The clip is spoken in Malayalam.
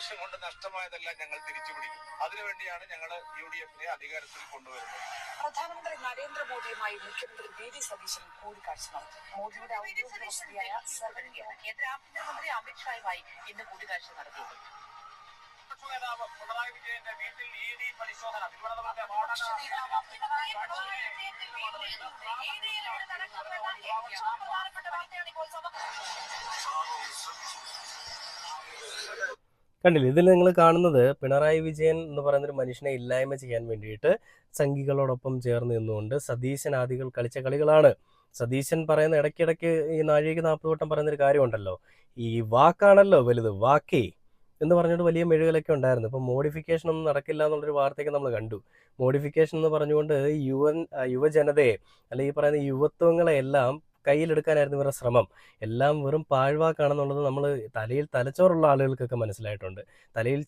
വർഷം കൊണ്ട് നഷ്ടമായതെല്ലാം ഞങ്ങൾ തിരിച്ചു പിടിക്കും. അതിനുവേണ്ടിയാണ് ഞങ്ങൾ UDF-നെ അധികാരത്തിൽ കൊണ്ടുവരുന്നത്. പ്രധാനമന്ത്രി നരേന്ദ്രമോദിയുമായി മുഖ്യമന്ത്രി വി.ഡി. സതീശൻ കൂടിക്കാഴ്ച നടത്തി. മോദിയുടെ ഔദ്യോഗിക വസതിയായ കേന്ദ്ര ആഭ്യന്തരമന്ത്രി അമിത്ഷായുമായി ഇന്ന് കൂടിക്കാഴ്ച നടത്തിയത്. നേതാവ് പിണറായി വിജയന്റെ വീട്ടിൽ ED പരിശോധന. കണ്ടില്ലേ, ഇതിൽ നിങ്ങൾ കാണുന്നത് പിണറായി വിജയൻ എന്ന് പറയുന്നൊരു മനുഷ്യനെ ഇല്ലായ്മ ചെയ്യാൻ വേണ്ടിയിട്ട് സംഘികളോടൊപ്പം ചേർന്ന് നിന്നുകൊണ്ട് സതീശൻ ആദികൾ കളിച്ച കളികളാണ്. സതീശൻ പറയുന്ന ഇടയ്ക്കിടയ്ക്ക് ഈ നാഴികയ്ക്ക് 40 വട്ടം പറയുന്നൊരു കാര്യമുണ്ടല്ലോ, ഈ വാക്കാണല്ലോ വലുത്, വാക്കേ എന്ന് പറഞ്ഞിട്ട് വലിയ മെഴുകലൊക്കെ ഉണ്ടായിരുന്നു. ഇപ്പം മോഡിഫിക്കേഷൻ ഒന്നും നടക്കില്ല എന്നുള്ളൊരു വാർത്തയൊക്കെ നമ്മൾ കണ്ടു. മോഡിഫിക്കേഷൻ എന്ന് പറഞ്ഞുകൊണ്ട് യുവജനതയെ അല്ലെങ്കിൽ ഈ പറയുന്ന യുവത്വങ്ങളെ എല്ലാം കയ്യിലെടുക്കാനായിരുന്നു ഇവരുടെ ശ്രമം. എല്ലാം വെറും പാഴ്വാക്കാണെന്നുള്ളത് നമ്മൾ തലയിൽ തലച്ചോറുള്ള ആളുകൾക്കൊക്കെ മനസ്സിലായിട്ടുണ്ട്. തലയിൽ